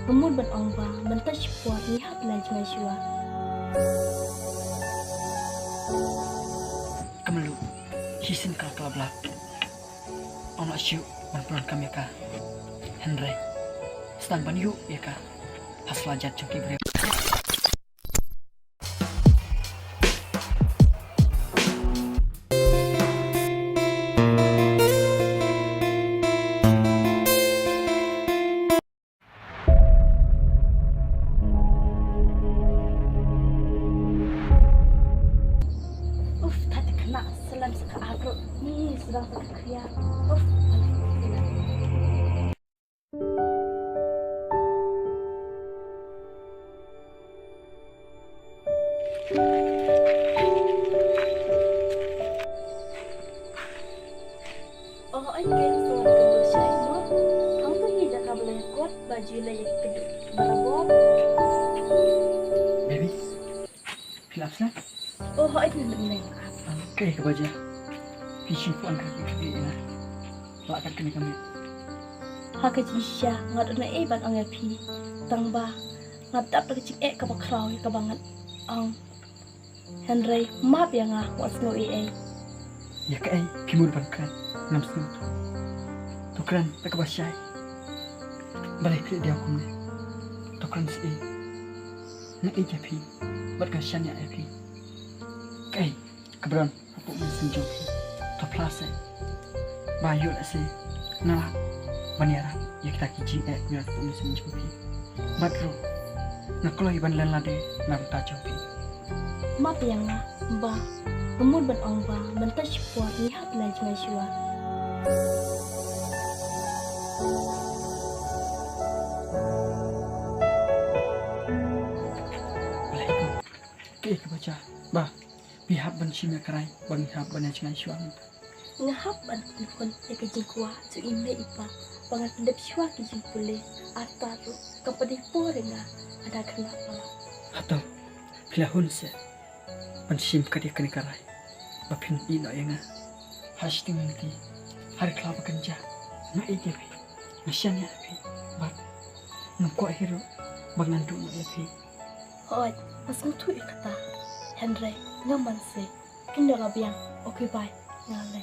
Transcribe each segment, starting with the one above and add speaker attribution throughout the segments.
Speaker 1: ngemut ban ongba mentas puat lihat lanjut jua.
Speaker 2: Kemelu, hisin ka kelabla. Ono siu ban kami ka. Henry, sedang ban yuk ya ka. Haslajat coki bre.
Speaker 1: Tadi kena selam seka agro ni sedang terkria. Oh, anh kêu rồi kedua saya mo. Kamu tuh hijau kabel yang kuat, baju yang kedua barabot.
Speaker 2: Baby, hilaf na?
Speaker 1: Oh, anh neng.
Speaker 2: Okay, kebaja. Fishing po ang kaki na. Lakad kami kami.
Speaker 1: Haka jisya ngat na ban ang yapi. Tangba ngat dapat kecik kabakraw kabangat ang Henry map yang was no
Speaker 2: Ya ka ay kimur bangkan. Namsun. Tukran pagkabasyay. Balik kaya di ako na. Tukran si na japi. Ba't ka siya niya api? Kay, kabron, ako mo senjoki. Toplase. Bayo na si nala. Banyara, ya kita kijing biar aku mo senjoki. Badro, nakuloy ban lalade narta jopi.
Speaker 1: Map yang ba ngemut ban ongba mentas puat lihat lanjut jua.
Speaker 2: Balikku, kaya kebaca, bah, pihak ban simya karay, bang pihak ban yang syuang.
Speaker 1: Ngahap ban kun kejing kuah tu inde ipa bangat pendep syua kejing pule ataru kapadi porenga ada kena pala.
Speaker 2: Atau, pilahun se, ban sim kadi kani karay, bapin ino yang hasting nanti, hari kelapa kerja, na igepi, nasyanya api, bak, nungko hero, bangan dulu api.
Speaker 1: Hoy, masang tu ikata. Henry, ngaman se. Kinda rabiang, okay bye. Ngale.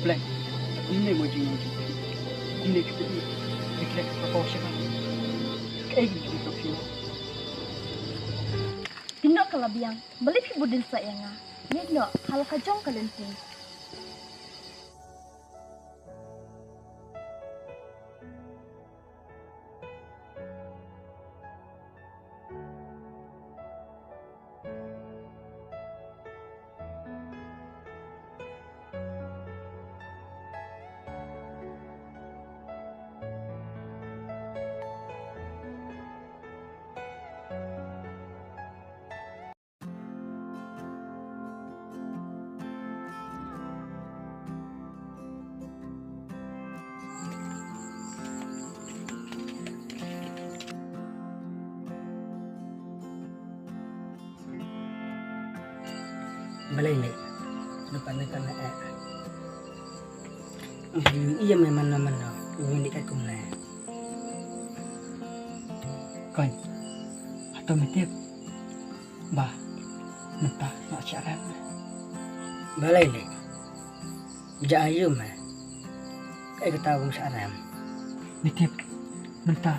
Speaker 2: Blank, ini mau jenguk, ini kita ni, kita apa siapa? Kayak gini kopi.
Speaker 1: Pinok kalabiang, beli pi budin sa nga. Nino, hal kajong kalenting.
Speaker 3: Balai depan depan iya memang mana ini kat kumla
Speaker 2: Kon, atau mitip, bah, mentah nak syarat.
Speaker 3: balai jayu mah kayak ketawang saram
Speaker 2: Mitip, mentah,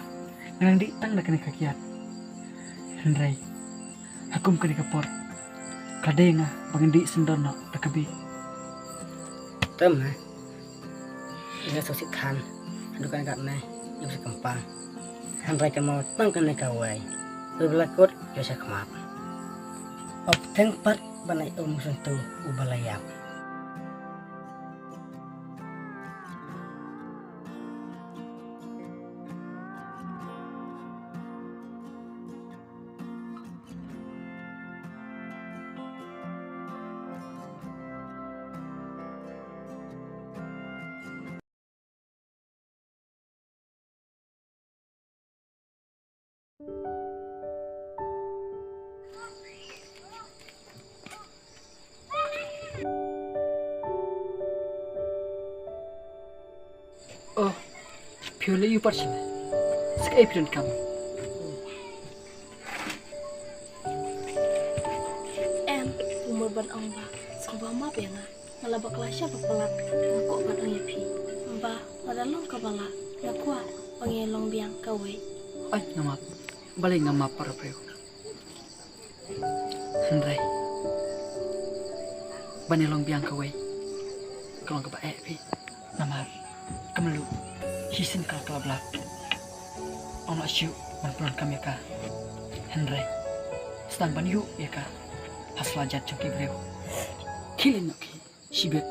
Speaker 2: nang di tang nak kena kakiat. Henry, aku kena kapor. Kadenga, pangendi sendono takabi.
Speaker 3: tem ini sosik kan adukan kat meh yang sekempang Henry kamu tang kena kawai berbelakut biasa kemap op tempat banai sentuh ubalayap
Speaker 2: Oh, Piole you person. Skip don't come.
Speaker 1: Em umur ban ang ba sang ba ma ya nga ngalaba klasya papalat ngako ban ang yapi ba ngadalong kabala yakwa pangelong biang kawe
Speaker 2: Ay, ngamat. Balik ngamat para preo. Henry. Banilong biang kaway. Kalau ka pi. Namar. Kamalu. Hisin ka kalabla. Ono asyu manpron kami ka. Henry. Stan banyu ya ka. Haslajat choki breo. Kilin noki. Shibet.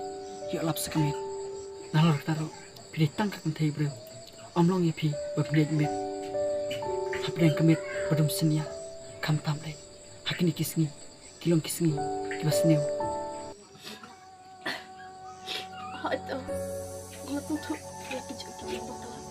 Speaker 2: Yo lap sekamit. Nalor taro. Pilih tangka kentai breo. Omlong ya pi. Bapilih mit. Hapden kamit badum senia kam tamle hakini kisngi kilong kisngi kibasneu
Speaker 1: ha ito ngatu tu ya kijuk bakal